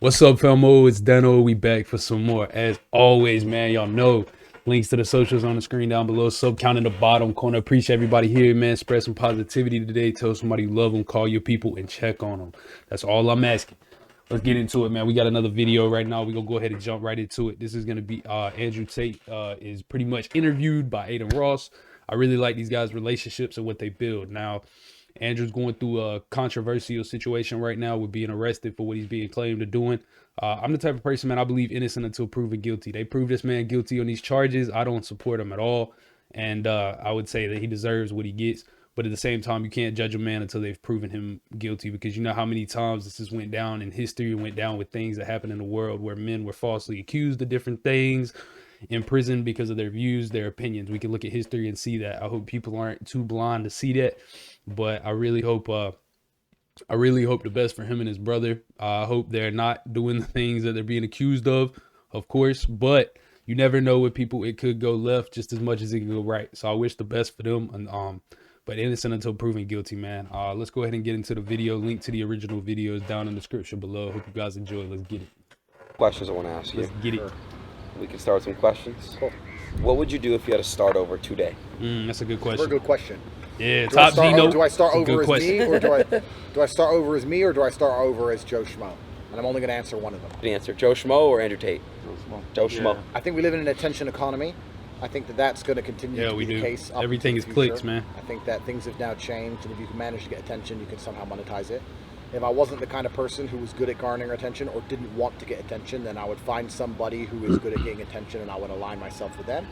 What's up, Famo? It's Dano. We back for some more. As always, man, y'all know links to the socials on the screen down below. Sub count in the bottom corner. Appreciate everybody here, man. Spread some positivity today. Tell somebody you love them. Call your people and check on them. That's all I'm asking. Let's get into it, man. We got another video right now. We're going to go ahead and jump right into it. This is going to be Andrew Tate is pretty much interviewed by Adin Ross. I really like these guys' relationships and what they build. Now, Andrew's going through a controversial situation right now with being arrested for what he's being claimed of doing. I'm the type of person, man, I believe innocent until proven guilty. They prove this man guilty on these charges. I don't support him at all. And I would say that he deserves what he gets. But at the same time, you can't judge a man until they've proven him guilty, because you know how many times this has went down in history and went down with things that happened in the world where men were falsely accused of different things, in prison because of their views, their opinions. We can look at history and see that. I hope people aren't too blind to see that. But I really hope the best for him and his brother. I hope they're not doing the things that they're being accused of course, but you never know with people. It could go left just as much as it can go right. So I wish the best for them. And but innocent until proven guilty, man. Let's go ahead and get into the video. Link to the original videos down in the description below. Hope you guys enjoy. Let's get it. Questions I want to ask you. Let's get it. We can start with some questions. Cool. What would you do if you had to start over today? That's a good question. Very good question. Yeah, Do top I Dino. do I start over as question. me, or do I start over as me, or do I start over as Joe Schmo? And I'm only going to answer one of them. The answer: Joe Schmo or Andrew Tate? Joe Schmo. Yeah. I think we live in an attention economy. I think that that's going to continue to be the case. Everything is clicks, man. I think that things have now changed, and if you can manage to get attention, you can somehow monetize it. If I wasn't the kind of person who was good at garnering attention or didn't want to get attention, then I would find somebody who is good at getting attention, and I would align myself with them.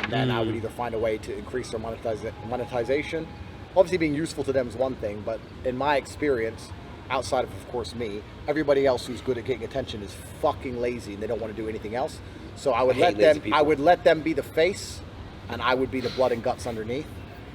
And then I would either find a way to increase their monetization. Obviously, being useful to them is one thing, but in my experience, outside of course, me, everybody else who's good at getting attention is fucking lazy, and they don't want to do anything else. So I would let them be the face, and I would be the blood and guts underneath,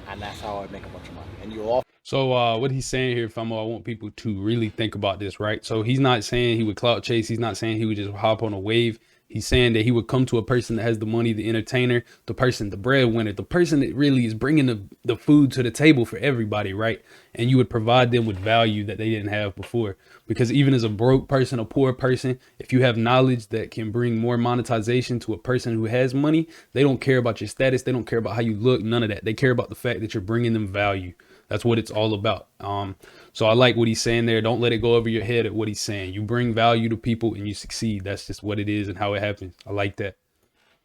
and that's how I would make a bunch of money. And you'll all. So what he's saying here, Famo, I want people to really think about this, right? So he's not saying he would clout chase. He's not saying he would just hop on a wave. He's saying that he would come to a person that has the money, the entertainer, the person, the breadwinner, the person that really is bringing the food to the table for everybody, right? And you would provide them with value that they didn't have before. Because even as a broke person, a poor person, if you have knowledge that can bring more monetization to a person who has money, they don't care about your status. They don't care about how you look, none of that. They care about the fact that you're bringing them value. That's what it's all about. So I like what he's saying there. Don't let it go over your head at what he's saying. You bring value to people and you succeed. That's just what it is and how it happens. I like that.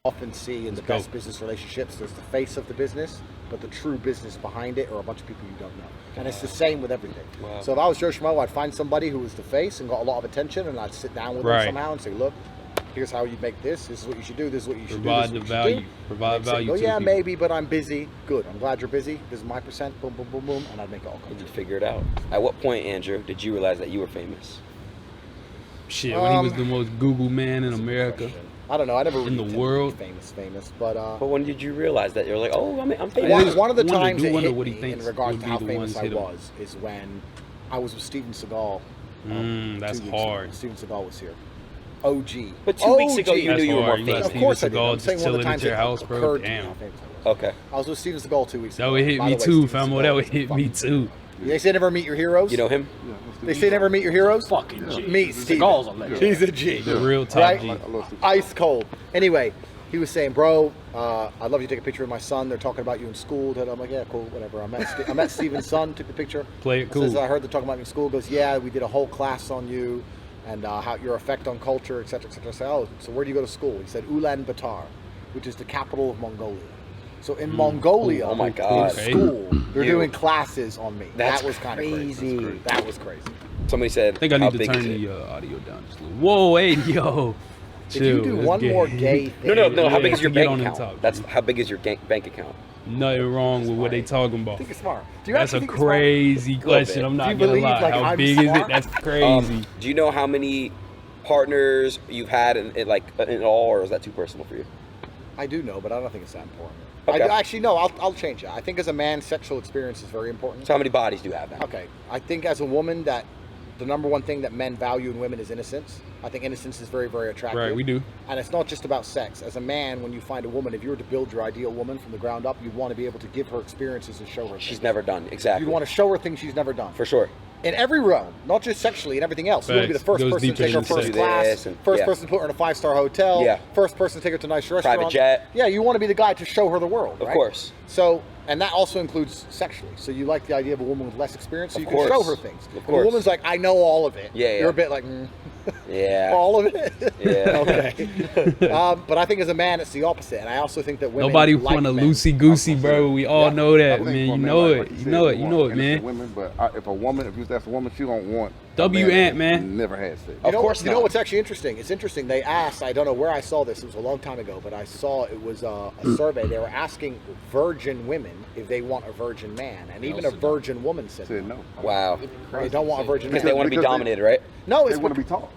Often see in the best business relationships, there's the face of the business, but the true business behind it are a bunch of people you don't know. And it's the same with everything. Wow. So if I was Joe Schmo, I'd find somebody who was the face and got a lot of attention, and I'd sit down with them somehow and say, look, here's how you make this. This is what you should do. This is what you should provide do. Provide the value. Provide value. Oh yeah, maybe, but I'm busy. Good. I'm glad you're busy. This is my percent. Boom, boom, boom, boom, and I'd make it all come. Did you figure it out? At what point, Andrew, did you realize that you were famous? Shit, when he was the most Google man in America. I don't know. I never really in the world famous, but when did you realize that you're like, oh, I'm famous? One of the times it hit what he me thinks in regards to how famous I was is when I was with Steven Seagal. That's hard. Steven Seagal was here. OG. But 2 weeks ago, you knew you were more famous. Of course I did. I'm I'm saying one of the times it occurred to me how famous I was. Okay. I was with Steven Seagal 2 weeks ago. That would hit me too, Famo. That would hit me too. They say never meet your heroes. You know him? They say never meet your heroes. Fucking G. Meet Steven. Seagal's a legend. He's a G. The real top G. Ice cold. Anyway, he was saying, bro, I'd love you to take a picture of my son. They're talking about you in school. I'm like, yeah, cool, whatever. I met Steven's son, took the picture. Play it cool. Says, I heard they're talking about you in school. Goes, yeah, we did a whole class on you and how your effect on culture, etc., etc. I say, oh, so where do you go to school? He said, Ulaanbaatar, which is the capital of Mongolia. So in Mongolia, oh my God, in school, they're doing classes on me. That was kind of crazy. That was crazy. Somebody said, I think I need to turn the audio down just a little. Whoa, hey, yo. If you do one more gay thing. No. How big is your bank account? That's how big is your bank account? Nothing wrong with what they talking about. I think it's smart. That's a crazy question. I'm not gonna lie. Like, how big is it? That's crazy. Do you know how many partners you've had in all, or is that too personal for you? I do know, but I don't think it's that important. Okay. Actually, no, I'll change it. I think as a man, sexual experience is very important. So how many bodies do you have now? Okay. I think as a woman that the number one thing that men value in women is innocence. I think innocence is very, very attractive. Right, we do. And it's not just about sex. As a man, when you find a woman, if you were to build your ideal woman from the ground up, you want to be able to give her experiences and show her She's things never done. Exactly. You want to show her things she's never done. For sure. in every realm, not just sexually and everything else. You want to be the first Goes person to deeper take her than first sex. class, first person to put her in a 5-star hotel, first person to take her to a nice restaurant. Private jet. Yeah, you want to be the guy to show her the world, right? Of course. So, and that also includes sexually. So you like the idea of a woman with less experience, so you can show her things. Of If course. a woman's like, I know all of it. Yeah, You're a bit like, yeah. all of it? Yeah. Okay. But I think as a man, it's the opposite. And I also think that women Nobody like want a men. loosey-goosey, bro. We all know that, man. You know it. You know it. You know it, man. Women, but if a woman, if you ask a woman, she don't want Ant, man. Never had sex. Of course, you know what's actually interesting? It's interesting. They asked, I don't know where I saw this. It was a long time ago, but I saw it was a survey. They were asking virgin women if they want a virgin man, and even a virgin woman said no. Wow. They don't want a virgin man. Because they want to be dominated, right? No, They want to be taught.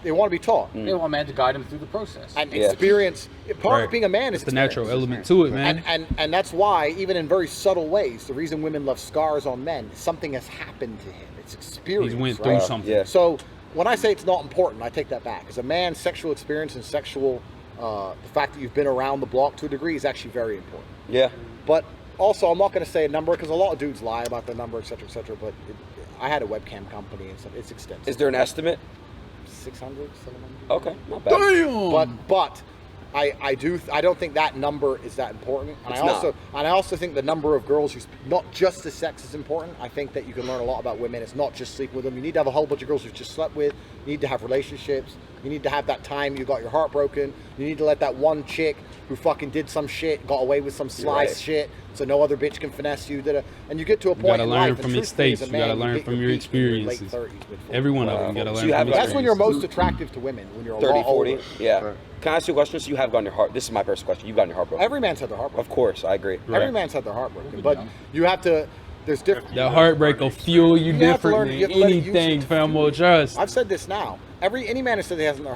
They want to be taught. They want a man to guide them through the process. And experience. Part of being a man is the natural element to it, man. And that's why, even in very subtle ways, the reason women love scars on men, something has happened to him. It's experience. He went through something. Yeah. So when I say it's not important, I take that back. As a man, sexual experience and sexual, the fact that you've been around the block to a degree is actually very important. Yeah. But also, I'm not going to say a number because a lot of dudes lie about their number, etc., etc. But I had a webcam company and stuff. It's extensive. Is there an estimate? 600, 700. Okay, not bad. Damn. But I don't think that number is that important. And I also think the number of girls who's not just the sex is important. I think that you can learn a lot about women. It's not just sleeping with them. You need to have a whole bunch of girls you've just slept with. You need to have relationships. You need to have that time you got your heart broken. You need to let that one chick who fucking did some shit, got away with some sly shit, so no other bitch can finesse you. And you get to a point in life. You gotta learn from mistakes. You gotta learn from your experiences. Every one of them. You gotta learn from That's when you're most attractive to women. When you're 30, a lot 40. older. Yeah. Can I ask you a question? So you have gotten your heart. This is my first question. You've gotten your heart broken. Every man's had their heart broken. Of course, I agree. Every man's had their heart broken, but you have to. There's different. That heartbreak will fuel you different than anything, famo. Trust. I've said this now. Any man who says he hasn't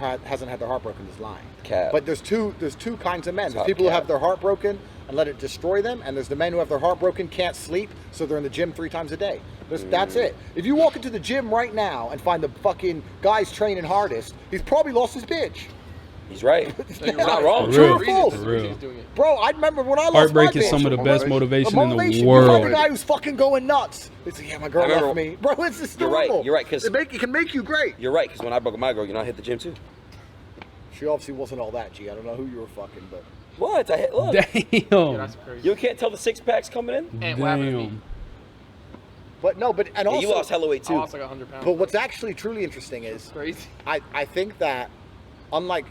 had their heart broken is lying. Cap. But there's two kinds of men. There's people who have their heart broken and let it destroy them, and there's the men who have their heart broken, can't sleep, so they're in the gym 3 times a day. That's it. If you walk into the gym right now and find the fucking guy's training hardest, he's probably lost his bitch. He's right. He's not wrong. True or false? For real. Bro, I remember when I lost Heartbreak my is bitch. some of the best motivation in the You find the world. guy who's fucking going nuts. It's like, yeah, my girl left me. Bro, it's just You're normal. right. You're right. Because it can make you great. You're right. Because when I broke up my girl, I hit the gym too. She obviously wasn't all that, G. I don't know who you were fucking, but... What? I hit. Look. Damn. You can't tell the 6-pack's coming in. Damn. But no, and also... you lost hella weight too. I lost like 100 pounds. But what's actually truly interesting is... Crazy. I think that, unlike...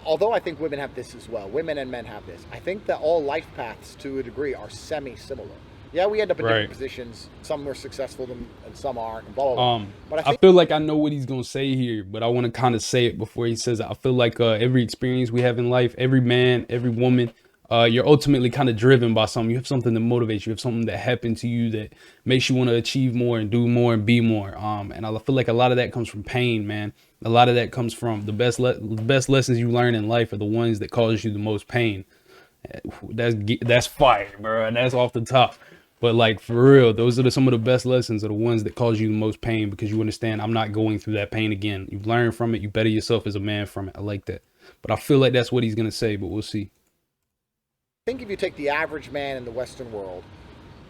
Although I think women have this as well, women and men have this. I think that all life paths, to a degree, are semi-similar. Yeah, we end up in different positions. Some are successful and some aren't, and blah, blah, blah. But I feel like I know what he's going to say here, but I want to kind of say it before he says it. I feel like every experience we have in life, every man, every woman, you're ultimately kind of driven by something. You have something that motivates you. You have something that happened to you that makes you want to achieve more and do more and be more. And I feel like a lot of that comes from pain, man. A lot of that comes from the best lessons you learn in life are the ones that cause you the most pain. That's fire, bro. And that's off the top. But like, for real, those are some of the best lessons are the ones that cause you the most pain, because you understand I'm not going through that pain again. You've learned from it. You better yourself as a man from it. I like that. But I feel like that's what he's going to say, but we'll see. I think if you take the average man in the Western world,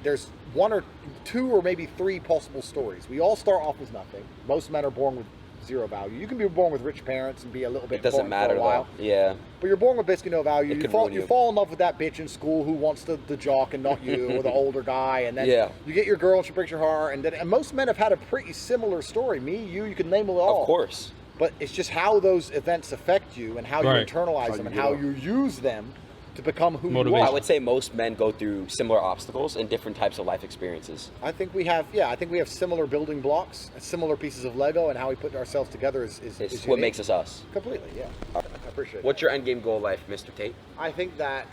there's 1 or 2 or maybe 3 possible stories. We all start off with nothing. Most men are born with 0 value. You can be born with rich parents and be a little bit. It doesn't matter for a while. though. Yeah. But you're born with basically no value. You you fall in love with that bitch in school who wants the jock and not you, or the older guy, and then you get your girl and she breaks your heart. And most men have had a pretty similar story. Me, you can name it all. Of course. But it's just how those events affect you and how you internalize them and how you use them to become who you are. I would say most men go through similar obstacles and different types of life experiences. I think we have similar building blocks, similar pieces of Lego, and how we put ourselves together is what makes us us. Completely, yeah. I appreciate it. What's your end game goal in life, Mr. Tate? I think that,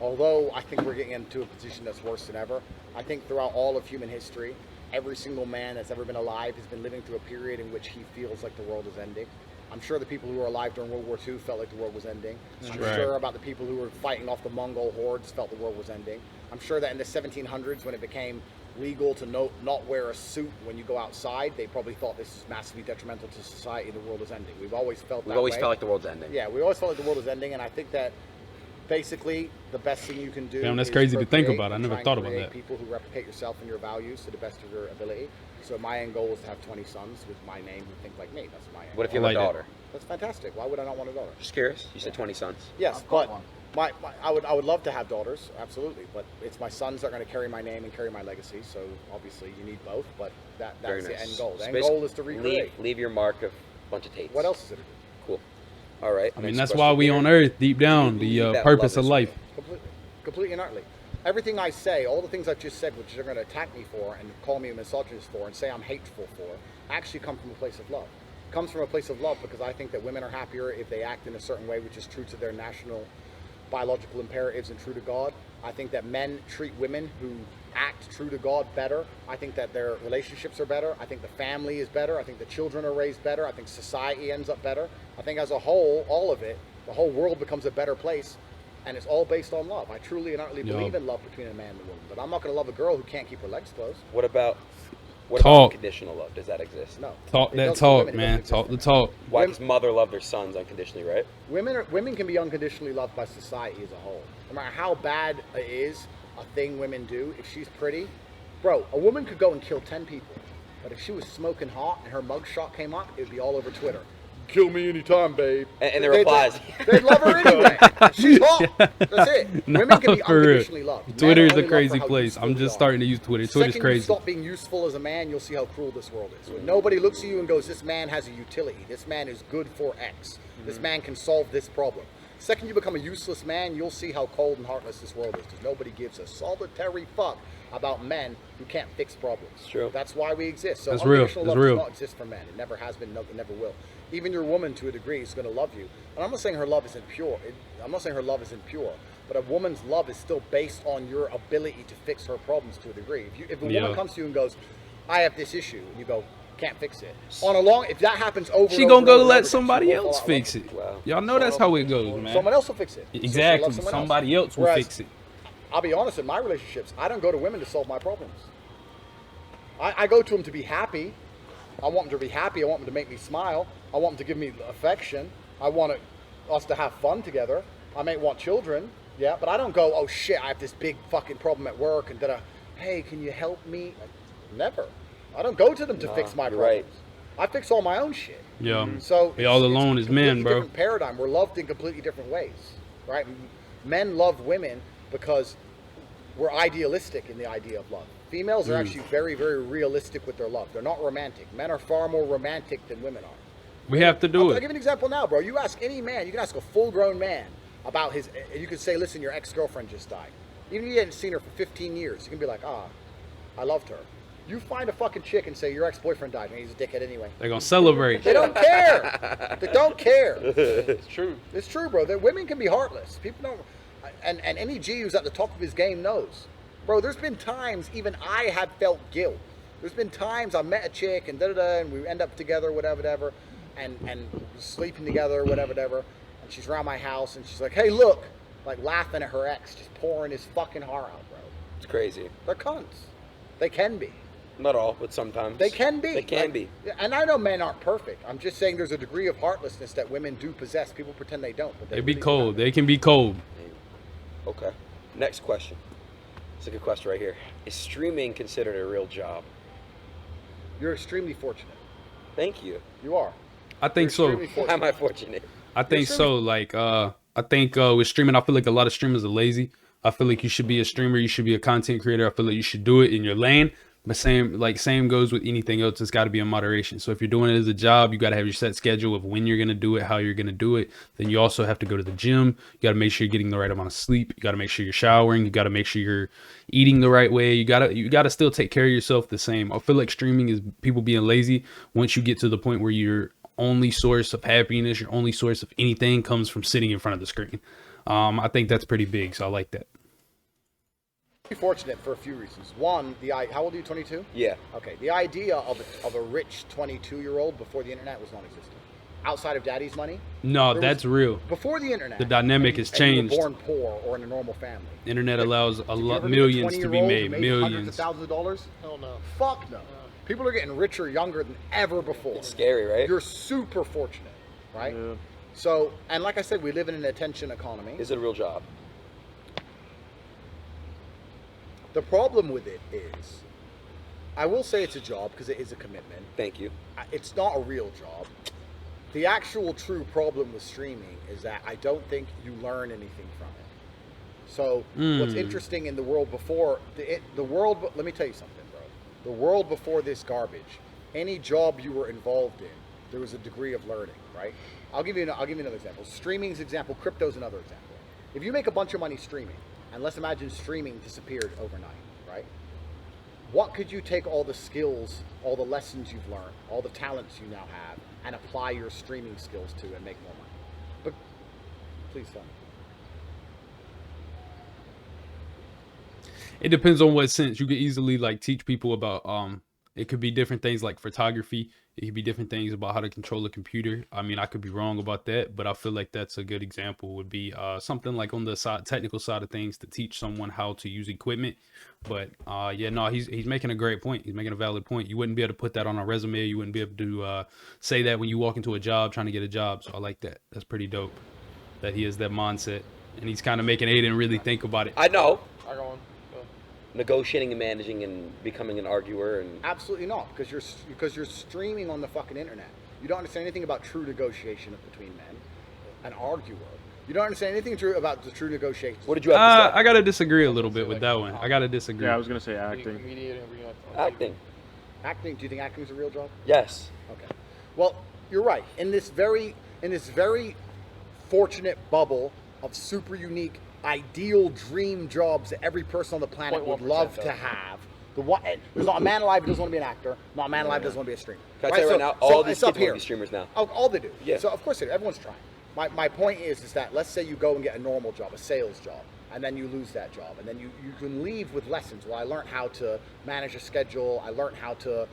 although I think we're getting into a position that's worse than ever, I think throughout all of human history, every single man that's ever been alive has been living through a period in which he feels like the world is ending. I'm sure the people who were alive during World War II felt like the world was ending. I'm sure about the people who were fighting off the Mongol hordes felt the world was ending. I'm sure that in the 1700s, when it became legal to not wear a suit when you go outside, they probably thought this is massively detrimental to society. The world is ending. We've always felt that way. We've always felt like the world's ending. Yeah, we always felt like the world was ending, and I think that basically, the best thing you can do. Damn, that's is crazy to think procreate about. I and never try and thought about create that. People who replicate yourself and your values to the best of your ability. So my end goal is to have 20 sons with my name who think like me. That's my end. What if you I have like a that. daughter? That's fantastic. Why would I not want a daughter? Just curious. You said 20 sons. Yes, I've got but one. I would love to have daughters, absolutely. But it's my sons that are going to carry my name and carry my legacy. So obviously you need both. But Very that's the nice. end goal. The So end basically, goal is to recreate. Leave your mark of a bunch of Tates. What else is it? to do? Cool. All right. I mean, next that's question why we here. on Earth, deep down, Do you believe the that purpose love of is life. real? Completely and utterly. Everything I say, all the things I've just said, which they're going to attack me for and call me a misogynist for and say I'm hateful for, actually come from a place of love. It comes from a place of love because I think that women are happier if they act in a certain way which is true to their national biological imperatives and true to God. I think that men treat women who act true to God better. I think that their relationships are better. I think the family is better. I think the children are raised better. I think society ends up better. I think as a whole, all of it, the whole world becomes a better place. And it's all based on love. I truly and utterly believe in love between a man and a woman. But I'm not going to love a girl who can't keep her legs closed. What about Talk. unconditional love? Does that exist? No. Talk It that does for talk, women, it man. doesn't exist Talk for the men. talk. Why? Because mother love their sons unconditionally, right? Women can be unconditionally loved by society as a whole. No matter how bad it is, a thing women do, if she's pretty, bro, a woman could go and kill 10 people. But if she was smoking hot and her mugshot came up, it would be all over Twitter. Kill me anytime, babe. And the replies. They'd love her anyway. She's hot. That's it. Nah, Women can be for real. unconditionally loved. Men Twitter are is only a loved for crazy how place. useful I'm they just are. starting to use Twitter. Twitter's Second crazy. you stop being useful as a man, you'll see how cruel this world is. When nobody looks at you and goes, this man has a utility. This man is good for X. This man can solve this problem. Second you become a useless man, you'll see how cold and heartless this world is. Because nobody gives a solitary fuck about men who can't fix problems. True. That's why we exist. So That's real. unconditional That's love real. does not exist for men. It never has been, it never will. Even your woman, to a degree, is going to love you. And I'm not saying her love isn't pure. I'm not saying her love isn't pure. But a woman's love is still based on your ability to fix her problems to a degree. If a woman comes to you and goes, I have this issue, and you go, can't fix it. If that happens over She and gonna over go and over let again, somebody she will else fall out of fix love it. with Wow. Y'all know that's how it goes, man. someone else will fix it. So she'll Exactly. love someone else. Somebody else will Whereas, fix it. I'll be honest, in my relationships, I don't go to women to solve my problems. I go to them to be happy. I want them to be happy. I want them to make me smile. I want them to give me affection. I want us to have fun together. I may want children, yeah, but I don't go, oh shit, I have this big fucking problem at work, and hey, can you help me? Never. I don't go to them to fix my you're problems. right. I fix all my own shit. Yeah. So We all it's alone a as men, completely bro. Different paradigm. We're loved in completely different ways, right? Men love women because we're idealistic in the idea of love. Females are actually very, very realistic with their love. They're not romantic. Men are far more romantic than women are. We have to do I'll it. give you an example now, bro. You ask any man, you can ask a full-grown man about you could say, listen, your ex-girlfriend just died. Even if you hadn't seen her for 15 years, you can be like, I loved her. You find a fucking chick and say, your ex-boyfriend died, and he's a dickhead anyway. They're gonna celebrate. They don't care. They don't care. It's true. It's true, bro. That women can be heartless. People don't, and any G who's at the top of his game knows, bro. There's been times even I have felt guilt. There's been times I met a chick and and we end up together, whatever, and sleeping together, whatever. And she's around my house and she's like, hey, look, like laughing at her ex, just pouring his fucking heart out, bro. It's crazy. They're cunts. They can be. Not all, but sometimes. They can be. They can be. And I know men aren't perfect. I'm just saying there's a degree of heartlessness that women do possess. People pretend they don't. But They be really cold. do. They can be cold. Okay. Next question. It's a good question right here. Is streaming considered a real job? You're extremely fortunate. Thank you. You are. I think so. Extremely fortunate. How am I fortunate? I think so. Like, I think with streaming, I feel like a lot of streamers are lazy. I feel like you should be a streamer. You should be a content creator. I feel like you should do it in your lane. But same goes with anything else. It's got to be in moderation. So if you're doing it as a job, you got to have your set schedule of when you're going to do it, how you're going to do it. Then you also have to go to the gym. You got to make sure you're getting the right amount of sleep. You got to make sure you're showering. You got to make sure you're eating the right way. You got to still take care of yourself the same. I feel like streaming is people being lazy. Once you get to the point where your only source of happiness, your only source of anything comes from sitting in front of the screen. I think that's pretty big. So I like that. Fortunate for a few reasons. One, how old are you? 22? Yeah. Okay. The idea of a rich 22-year-old before the internet was non-existent. Outside of daddy's money. No, that's real. Before the internet, The dynamic has changed. And you were born poor or in a normal family. Internet allows Did you ever meet a millions to be 20-year-old made. who hundreds of Millions. thousands of dollars? Hell no. Fuck no. People are getting richer younger than ever before. It's scary, right? You're super fortunate, right? Yeah. So, and like I said, we live in an attention economy. Is it a real job? The problem with it is, I will say it's a job because it is a commitment. Thank you. It's not a real job. The actual true problem with streaming is that I don't think you learn anything from it. So what's interesting in the world before the world, let me tell you something, bro. The world before this garbage, any job you were involved in, there was a degree of learning, right? I'll give you another example. Streaming's example, crypto's another example. If you make a bunch of money streaming, and let's imagine streaming disappeared overnight, right? What could you take all the skills, all the lessons you've learned, all the talents you now have, and apply your streaming skills to and make more money? But please tell me. It depends on what sense. You could easily like teach people about it could be different things like photography. It could be different things about how to control a computer. I mean, I could be wrong about that, but I feel like that's a good example would be something like on the technical side of things to teach someone how to use equipment. But yeah, no, he's making a great point. He's making a valid point. You wouldn't be able to put that on a resume. You wouldn't be able to say that when you walk into a job trying to get a job. So I like that. That's pretty dope that he has that mindset. And he's kind of making Adin really think about it. I know. I go on. Negotiating and managing and becoming an arguer and Absolutely not, because you're streaming on the fucking internet. You don't understand anything about true negotiation between men. An arguer. You don't understand anything about the true negotiation. what did you have to say? I gotta disagree a little bit with that one. I gotta disagree. Yeah, I was gonna say acting. Acting. Acting. Do you think acting is a real job? Yes. Okay. Well, you're right. In this very fortunate bubble of super unique, ideal dream jobs that every person on the planet would love to have. There's not a man alive who doesn't want to be an actor. Not a man alive who doesn't want to be a streamer. Can I tell you right now, all these kids want to be streamers now. All they do. Yeah. So of course they do. Everyone's trying. My point is that let's say you go and get a normal job, a sales job, and then you lose that job, and then you can leave with lessons. Well, I learned how to manage a schedule. I learned how to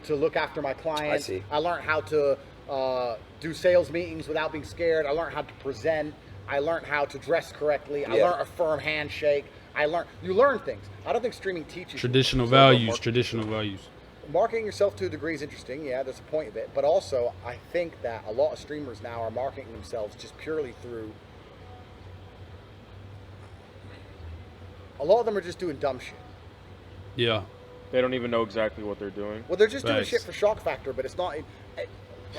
to look after my clients. I see. I learned how to do sales meetings without being scared. I learned how to present. I learned how to dress correctly. I learned a firm handshake. You learn things. I don't think streaming teaches Traditional values. Traditional values. Marketing yourself to a degree is interesting. Yeah, there's a point of it. But also, I think that a lot of streamers now are marketing themselves just purely through. A lot of them are just doing dumb shit. Yeah. They don't even know exactly what they're doing. Well, they're just doing Facts. shit for shock factor, but it's not.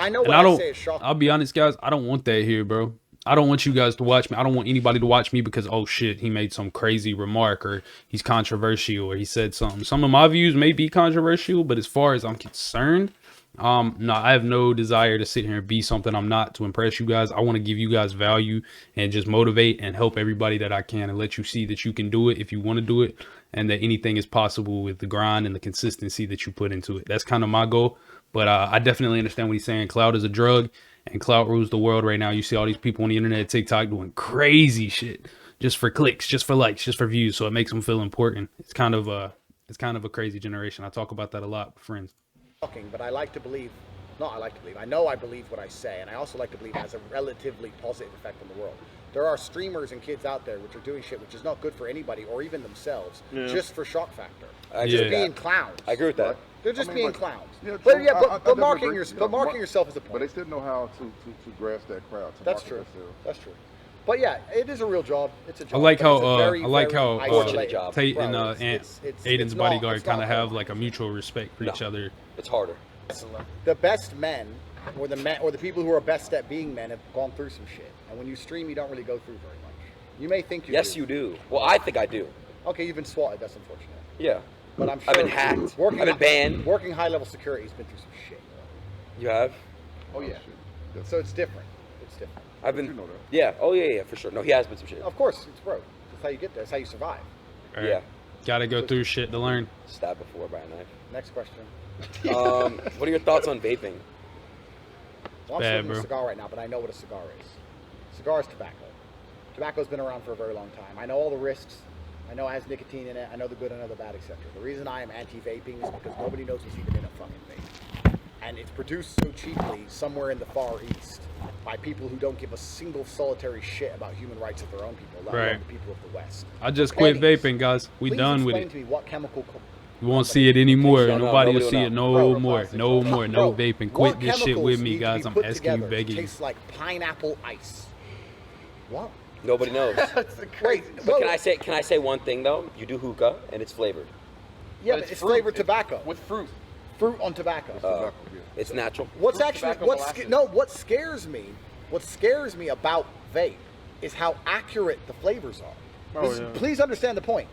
I know And what I say is shock. I'll be honest, guys. I don't want that here, bro. I don't want you guys to watch me. I don't want anybody to watch me because, oh shit, he made some crazy remark or he's controversial or he said something. Some of my views may be controversial, but as far as I'm concerned, no, I have no desire to sit here and be something I'm not to impress you guys. I want to give you guys value and just motivate and help everybody that I can and let you see that you can do it if you want to do it and that anything is possible with the grind and the consistency that you put into it. That's kind of my goal. But I definitely understand what he's saying. Cloud is a drug. And clout rules the world right now. You see all these people on the internet, TikTok, doing crazy shit just for clicks, just for likes, just for views. So it makes them feel important. It's kind of a crazy generation. I talk about that a lot with friends. But I like to believe, I know I believe what I say, and I also like to believe it has a relatively positive effect on the world. There are streamers and kids out there which are doing shit which is not good for anybody or even themselves, just for shock factor. Just being clowns. I agree with that. They're just being clowns. Yeah, but true. but marketing yourself is the point. But they still know how to grasp that crowd. To That's market true. themselves. That's true. But yeah, it is a real job. It's a job. I like but it's a very, very fortunate isolated job. Tate Bro, and it's Aiden's not- bodyguard it's not kind of hard. have like a mutual respect for each other. It's harder. The best men, or the people who are best at being men, have gone through some shit. And when you stream, you don't really go through very much. You may think you do. Yes, you do. Well, I think I do. Okay, you've been swatted. That's unfortunate. Yeah. But I'm sure I've been hacked. I've been banned. Working high-level security has been through some shit. You have? Oh yeah. Shit. So it's different. It's different. I've been. You know that. Yeah. Oh yeah, for sure. No, he has been some shit. Of course, it's broke. That's how you get there. That's how you survive. All right. Yeah. Gotta go through shit to learn. Stabbed before by a knife. Next question. What are your thoughts on vaping? Well, I'm Bad, smoking bro. a cigar right now, but I know what a cigar is. Cigar is tobacco. Tobacco's been around for a very long time. I know all the risks. I know it has nicotine in it. I know the good, I know the bad, etc. The reason I am anti-vaping is because nobody knows what's even in a fucking vape. And it's produced so cheaply somewhere in the Far East by people who don't give a single solitary shit about human rights of their own people, let alone Right. the people of the West. I just quit Pennies. vaping, guys. We Please done with explain it. to me what chemical... You won't see it anymore. No, Nobody will nobody see will it know. no Bro, more. No more. No Bro, vaping. what Quit this shit chemicals with need me, to guys. be I'm put asking you, together begging you. Tastes like pineapple ice. What? Nobody knows. Wait, But can I say one thing though? You do hookah and it's flavored. Yeah, but it's fruit. flavored tobacco. With fruit. Fruit on tobacco. It's natural. What's Fruit, actually tobacco, what molasses. scares me about vape is how accurate the flavors are. Oh, yeah. Please understand the point.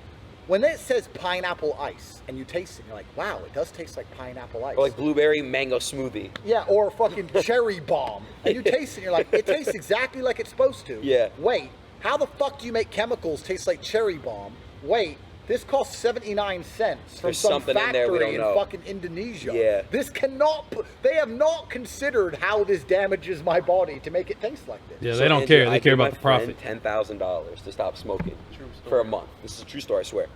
When it says pineapple ice and you taste it, you're like, wow, it does taste like pineapple ice. Or like blueberry mango smoothie. Yeah, or fucking cherry bomb. And you taste it and you're like, it tastes exactly like it's supposed to. Yeah. Wait, how the fuck do you make chemicals taste like cherry bomb? Wait, this costs 79 cents from There's some something in there we factory don't in know. fucking Indonesia. Yeah. This cannot, they have not considered how this damages my body to make it taste like this. Yeah, So, they don't Andrew, care. I They care gave about my the profit. friend $10,000 to stop smoking True story. for a month. This is a true story, I swear.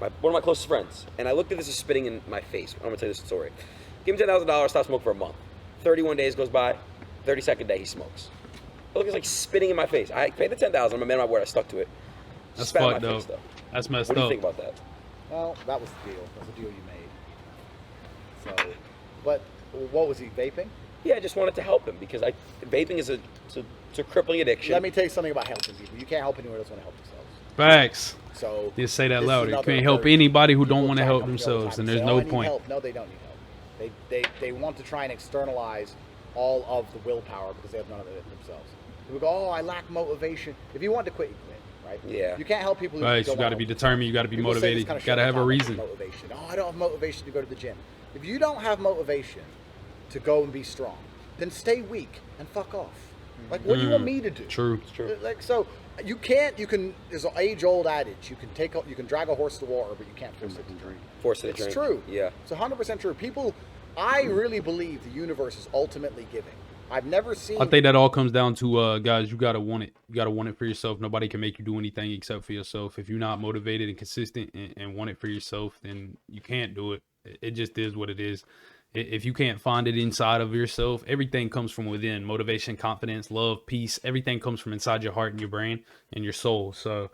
One of my closest friends, and I looked at this as spitting in my face. I'm gonna tell you this story. Give him $10,000, stop smoking for a month. 31 days goes by, 32nd day he smokes. Look, it's like spitting in my face. I paid the $10,000. I'm a man of my word. I stuck to it. That's Spat in fucked my up. face, though. That's messed What do you up. think about that? Well, that was the deal. That's the deal you made. So, but what was he, vaping? Yeah, I just wanted to help him because vaping is it's a crippling addiction. Let me tell you something about helping people. You can't help anyone who doesn't want to help themselves. Facts. So Just say that this is louder. You another can't help very- anybody who don't people want to try help come to me all the themselves, time and say, there's "Oh, no I need point. help." No, they don't need help. They want to try and externalize all of the willpower because they have none of it themselves. People go, "Oh, I lack motivation." If you want to quit, you quit, right? Yeah. You can't help people who Right, don't you got to wanna be help determined. You got to be People say this motivated. kind of You got to shit have a all the time, reason. Motivation. Oh, I don't have motivation to go to the gym. If you don't have motivation to go and be strong, then stay weak and fuck off. Like, what do you want me to do? True. True. Like, so you can't. You can. There's an age-old adage. You can drag a horse to water, but you can't force it to drink. Force it to It's drink. true. Yeah. It's 100% true. People, I really believe the universe is ultimately giving. I've never seen. I think that all comes down to guys, you gotta want it. You gotta want it for yourself. Nobody can make you do anything except for yourself. If you're not motivated and consistent and want it for yourself, then you can't do it. It just is what it is. If you can't find it inside of yourself, everything comes from within. Motivation, confidence, love, peace, everything comes from inside your heart and your brain and your soul. So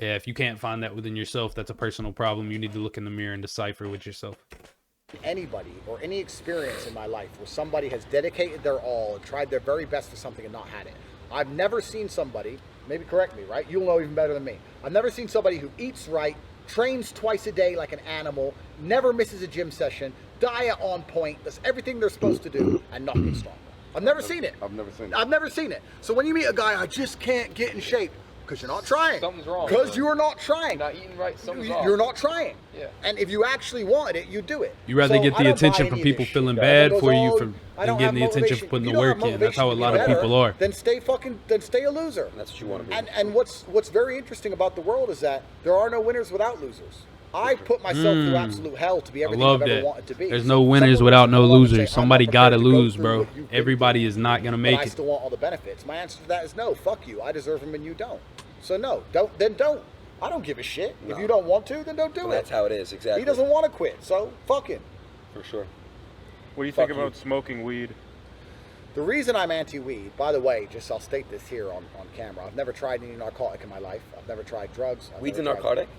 yeah, if you can't find that within yourself, that's a personal problem. You need to look in the mirror and decipher with yourself. Anybody or any experience in my life where somebody has dedicated their all and tried their very best for something and not had it. I've never seen somebody, maybe correct me, right? You'll know even better than me. I've never seen somebody who eats right, trains twice a day like an animal, never misses a gym session, diet on point, does everything they're supposed to do, and not get stronger. I've never seen it. I've never seen it. I've never seen it. So when you meet a guy, I just can't get in shape, because you're not trying. Something's wrong, Because man. you are not trying. You're not eating right, something's wrong. You're not trying. Yeah. And if you actually wanted it, you do it. You rather So get I the don't attention buy from any of people this shit. feeling Everyone bad goes, for you "Oh, from I don't and getting the have attention motivation." for putting If the you don't have work in. That's how a motivation lot to of be people better, are. Then stay a loser. That's what you want to be. And what's very interesting about the world is that there are no winners without losers. I put myself through absolute hell to be everything love I've ever that. wanted to be. There's no winners Someone without no will come along and losers. say, Somebody "I'm not gotta prepared to go lose, through bro. what you've been Everybody through, is not gonna but make I it. still want all the benefits." My answer to that is no. Fuck you. I deserve them and you don't. So no, don't. I don't give a shit. No. If you don't want to, then don't do And it. that's how it is, exactly. He doesn't want to quit, so fuck him. For sure. What do you Fuck think you. about smoking weed? The reason I'm anti-weed, by the way, just I'll state this here on camera. I've never tried any narcotic in my life. I've never tried drugs. Weed's a never tried- narcotic?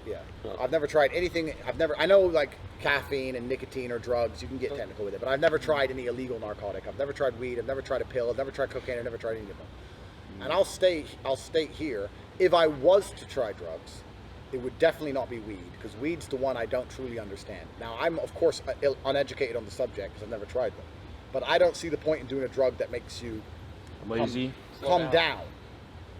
Yeah. Oh. I've never tried anything. I know like caffeine and nicotine or drugs. You can get technical with it, but I've never tried any illegal narcotic. I've never tried weed. I've never tried a pill. I've never tried cocaine. I've never tried any of them. And I'll state here, if I was to try drugs, it would definitely not be weed, because weed's the one I don't truly understand. Now, I'm of course uneducated on the subject because I've never tried them, but I don't see the point in doing a drug that makes you Lazy? calm down.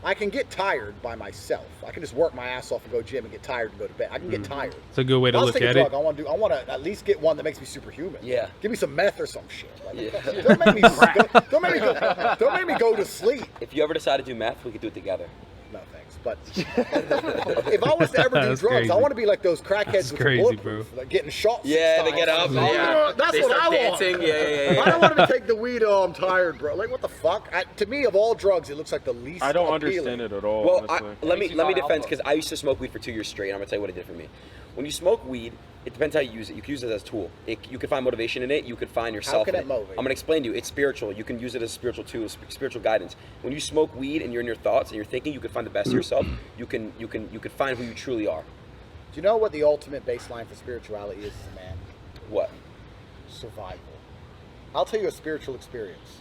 I can get tired by myself. I can just work my ass off and go gym and get tired and go to bed. I can get tired. It's a good way to I'll look take a at drug. it. I want to at least get one that makes me superhuman. Yeah. Give me some meth or some shit. Like, Yeah. don't make me go to sleep. If you ever decide to do meth, we could do it together. No thanks. But if I was to ever do That's drugs, crazy. I want to be like those crackheads That's with crazy, bulletproof, like getting shot. Yeah, 6 they get times. up. Oh, that's they what start I dancing. want. Yeah. I don't want to take the weed. Oh, I'm tired, bro. Like, what the fuck? To me, of all drugs, it looks like the least. I don't appealing. understand it at all, Well, honestly. let me Makes you defend, alpha. because I used to smoke weed for 2 years straight. And I'm gonna tell you what it did for me. When you smoke weed, it depends how you use it. You can use it as a tool. You can find motivation in it. You can find yourself can in it it. motivate? I'm gonna explain to you. It's spiritual. You can use it as a spiritual tool, spiritual guidance. When you smoke weed and you're in your thoughts and you're thinking, you can find the best of yourself. You can find who you truly are. Do you know what the ultimate baseline for spirituality is, man? What? Survival. I'll tell you a spiritual experience.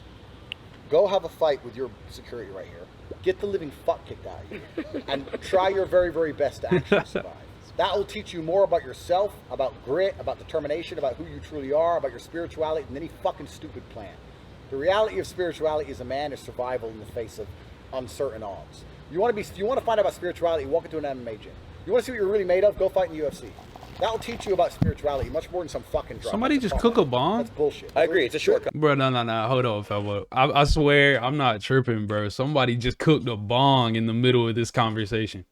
Go have a fight with your security right here. Get the living fuck kicked out of you. And try your very, very best to actually survive. That will teach you more about yourself, about grit, about determination, about who you truly are, about your spirituality than any fucking stupid plan. The reality of spirituality as a man is survival in the face of uncertain odds. You want to find out about spirituality, walk into an MMA gym. You want to see what you're really made of, go fight in the UFC. That will teach you about spirituality much more than some fucking drug. Somebody just cook a bomb? That's bullshit. I agree. It's a shortcut. Bro, no. Hold on, fella. I swear, I'm not tripping, bro. Somebody just cooked a bong in the middle of this conversation.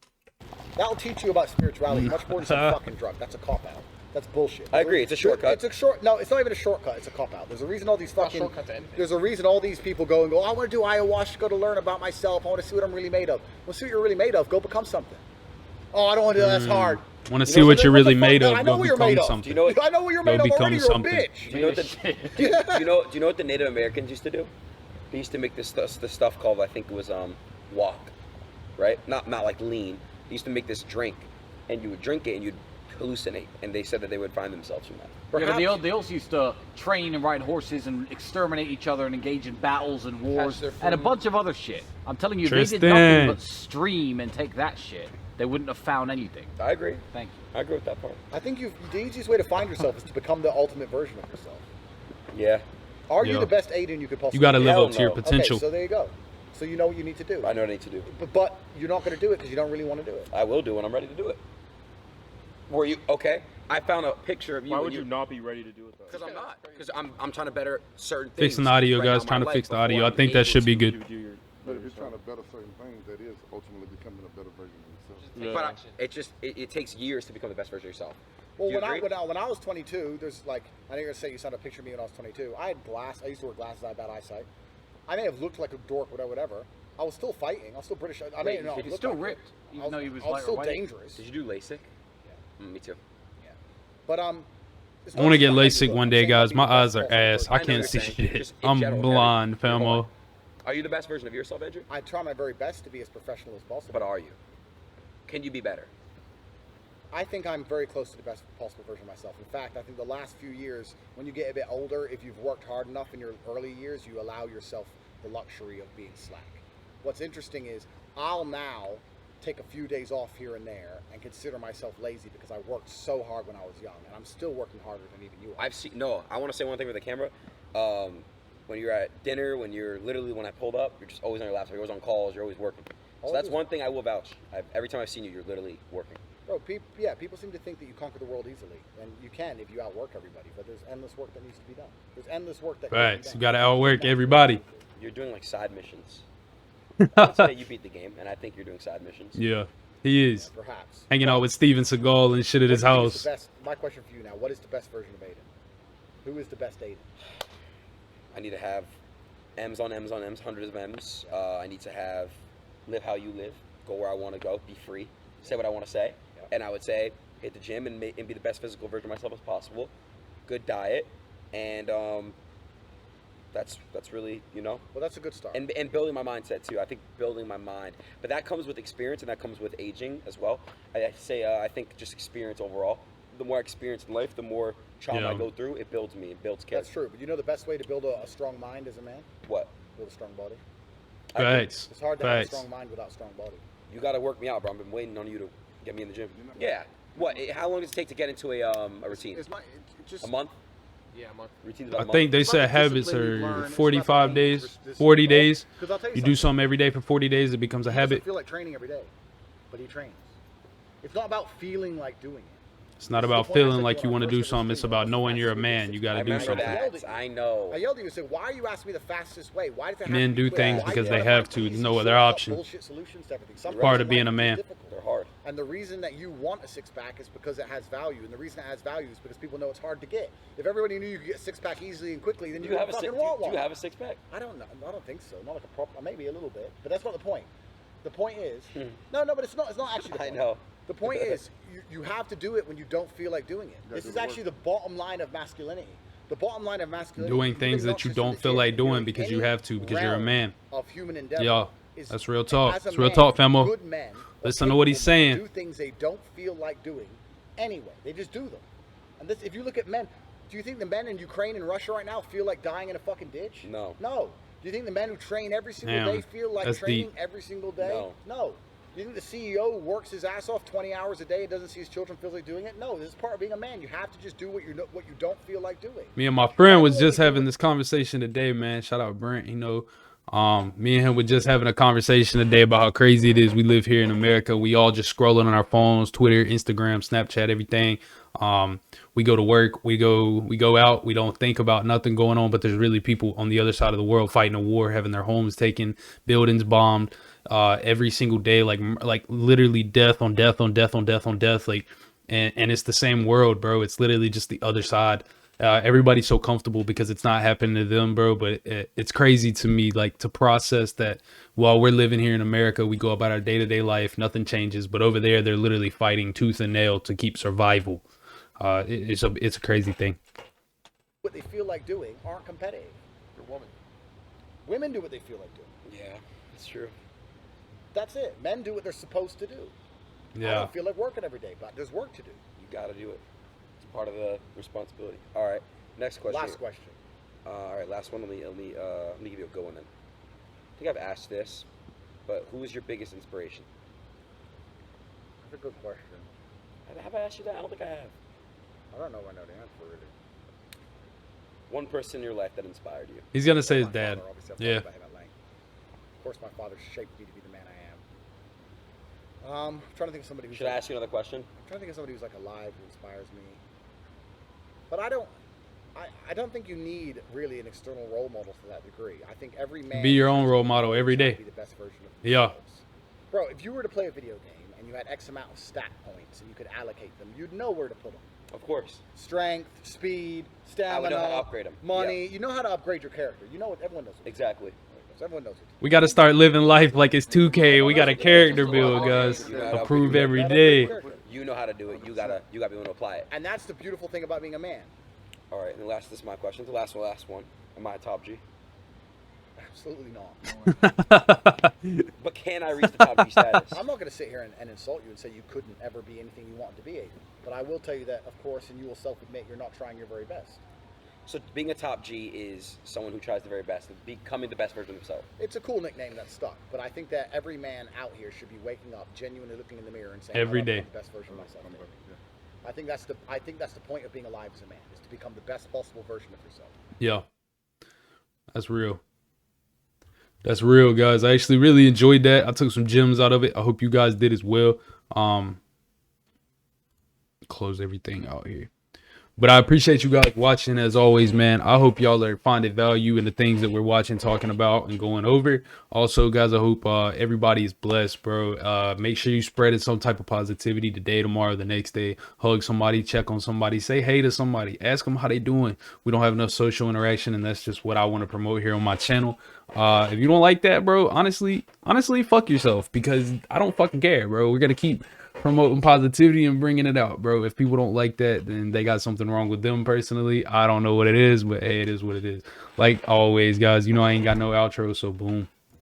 That will teach you about spirituality much more than some fucking drug. That's a cop-out. That's bullshit. I agree. It's a shortcut. No, it's not even a shortcut. It's a cop-out. There's a reason all these fucking... There's a reason all these people go, I want to do ayahuasca to learn about myself. I want to see what I'm really made of. Well, see what you're really made of. Go become something. Oh, I don't want to do that. That's hard. Want to see what you're really made of? I know Go what you're made become of. something. Do you know what? I know what you're made of already. You're a bitch. Do you know what do you know what the Native Americans used to do? They used to make this stuff called, I think it was walk, right? Not like lean. They used to make this drink, and you would drink it and you'd hallucinate, and they said that they would find themselves from that. Yeah, but they also used to train and ride horses and exterminate each other and engage in battles and wars and a bunch of other shit. I'm telling you, they did nothing but stream and take that shit. They wouldn't have found anything. I agree. Thank you. I agree with that part. I think the easiest way to find yourself is to become the ultimate version of yourself. Yeah. Are you the best Adin you could possibly be? You got to live Hell up to your no. potential. Okay, so there you go. So you know what you need to do. I know what I need to do. But you're not going to do it because you don't really want to do it. I will do when I'm ready to do it. Were you okay? I found a picture of you. Why would you not be ready to do it though? Because I'm not. Because I'm trying to better certain things. Fixing the audio, right now guys. in Trying my to life fix the before audio. I I'm think that able should be to. good. But if you're trying to better certain things, that is ultimately becoming a better version of yourself. But it takes years to become the best version of yourself. Well, Do you when agree? I was 22, there's like, I know you're going to say you saw a picture of me when I was 22. I had glass. I used to wear glasses. I had bad eyesight. I may have looked like a dork, whatever. I was still fighting. I was still British. I may not. He's still ripped, even though he was I was lighter still weight. dangerous. Did you do LASIK? Yeah. Me too. Yeah. But I want to get LASIK one day, guys. My eyes are ass. I I know can't what see you're saying. shit. Just in I'm general, blind, Hold famo. on. Are you the best version of yourself, Andrew? I try my very best to be as professional as possible. But are you? Can you be better? I think I'm very close to the best possible version of myself. In fact, I think the last few years, when you get a bit older, if you've worked hard enough in your early years, you allow yourself the luxury of being slack. What's interesting is I'll now take a few days off here and there and consider myself lazy because I worked so hard when I was young, and I'm still working harder than even you are. I want to say one thing with the camera. When you're at dinner, when I pulled up, you're just always on your laptop. You're always on calls. You're always working. So that's one thing I will vouch. Every time I've seen you, you're literally working. Bro, people seem to think that you conquer the world easily, and you can if you outwork everybody. But there's endless work that needs to be done. There's endless work that. Right. You got to outwork everybody. You're doing like side missions. I'd say you beat the game, and I think you're doing side missions. Yeah, he is. Perhaps. Hanging out with Steven Seagal and shit at his house. My question for you now: what is the best version of Adin? Who is the best Adin? I need to have M's on M's on M's, hundreds of M's. I need to have live how you live, go where I want to go, be free, say what I want to say. And I would say hit the gym and be the best physical version of myself as possible. Good diet, and that's really, Well, that's a good start. And building my mindset too. I think building my mind, but that comes with experience and that comes with aging as well. I think just experience overall. The more experience in life, the more trauma I go through, it builds me. It builds character. That's true. But you know the best way to build a strong mind as a man? What? Build a strong body. Facts. It's hard to have a strong mind without a strong body. You got to work me out, bro. I've been waiting on you to get me in the gym. Yeah. What? How long does it take to get into a routine? A month? Yeah, a month. Routine's about a I month. think they said habits are 45 days, 40 days. You do something every day for 40 days, it becomes a He doesn't habit. feel like training every day, but he trains. It's not about feeling like doing it. It's not about feeling like you want to do something. It's about knowing you're a man. You got to do remember something. that. I know. I yelled at you and said, "Why are you asking me the fastest way? Why does it have Men to be do quick? things Why because do they you have find to. There's easy no other shortcut option. Bullshit solutions to everything. Some Part of people being like a it man. difficult. They're hard. And the reason that you want a six-pack is because it has value. And the reason it has value is because people know it's hard to get. If everybody knew you could get a six-pack easily and quickly, then Do you you have would a fucking six? want Do one. you have a six pack? I don't know. I don't think so. Not like a proper. Maybe a little bit. But that's not the point. The point is, no, but it's not. It's not actually. The I point. know. The point is, you have to do it when you don't feel like doing it. This is actually the bottom line of masculinity. The bottom line of masculinity. Doing things that you don't feel like doing because you have to, because you're a man. Of human endeavor. Yeah, is, that's real talk. as a That's real man, talk, famo. Good men are Listen to what he's capable of saying. Do things they don't feel like doing anyway. They just do them. And this, if you look at men, Do you think the men in Ukraine and Russia right now feel like dying in a fucking ditch? No. No. Do you think the men who train every single Damn, day feel like that's training deep. every single day? No. No. Do you think the CEO who works his ass off 20 hours a day and doesn't see his children feels like doing it? No. This is part of being a man. You have to just do what you don't feel like doing. Me and my friend was just having this conversation today, man. Shout out Brent. You know, me and him were just having a conversation today about how crazy it is. We live here in America. We all just scrolling on our phones, Twitter, Instagram, Snapchat, everything. We go to work, we go out, we don't think about nothing going on, but there's really people on the other side of the world fighting a war, having their homes taken, buildings bombed, every single day, like literally death on death on death on death on death. Like, and it's the same world, bro. It's literally just the other side. Everybody's so comfortable because it's not happening to them, bro. But it's crazy to me, like, to process that while we're living here in America, we go about our day-to-day life, nothing changes. But over there, they're literally fighting tooth and nail to keep survival. It's a crazy thing. What they feel like doing aren't competitive. You're a woman. Women do what they feel like doing. Yeah, it's true. That's it. Men do what they're supposed to do. I Yeah. don't feel like working every day, but there's work to do. You gotta do it. It's part of the responsibility. All right, next question. Last question. All right, last one. Let me give you a go one then. I think I've asked this, but who is your biggest inspiration? That's a good question. Have I asked you that? I don't think I have. I don't know if I know the answer really. One person in your life that inspired you. He's gonna say his My dad. father, obviously, I've Yeah. talked about him at length. Of course, my father shaped me to be the man I am. I'm trying to think of somebody who's Should I ask you another question? I'm trying to think of somebody who's like alive who inspires me. But I don't think you need really an external role model to that degree. I think every man Be your has own to role model every try to day. Be the best version of Yeah. themselves. Bro, if you were to play a video game and you had X amount of stat points and you could allocate them, you'd know where to put them. Of course. Strength, speed, I stamina, would know how to upgrade 'em. money. You know how to upgrade your character. You know what everyone knows. What Exactly. everyone knows what. We got to start living life like it's 2K. We got a character build, guys. You know how to Approve upgrade every your day. You know how to do it. You gotta be able to apply it. And that's the beautiful thing about being a man. All right. And this is my question. The last one. Am I a top G? Absolutely not. But can I reach the top G status? I'm not going to sit here and insult you and say you couldn't ever be anything you wanted to be, Adin. But I will tell you that, of course, and you will self-admit you're not trying your very best. So being a top G is someone who tries the very best, and becoming the best version of himself. It's a cool nickname that stuck, but I think that every man out here should be waking up, genuinely looking in the mirror and saying, Every I wanna day. become the best version of myself. I think that's the point of being alive as a man, is to become the best possible version of yourself. Yeah. That's real. That's real, guys. I actually really enjoyed that. I took some gems out of it. I hope you guys did as well. Close everything out here. But I appreciate you guys watching as always, man. I hope y'all are finding value in the things that we're watching, talking about, and going over. Also, guys, I hope everybody is blessed, bro. Make sure you spread some type of positivity today, tomorrow, the next day. Hug somebody, check on somebody, say hey to somebody, ask them how they doing. We don't have enough social interaction, and that's just what I want to promote here on my channel. If you don't like that, bro, honestly, fuck yourself, because I don't fucking care, bro. We're gonna keep promoting positivity and bringing it out, bro. If people don't like that, then they got something wrong with them personally. I don't know what it is, but hey, it is what it is. Like always, guys, you know I ain't got no outro, so boom.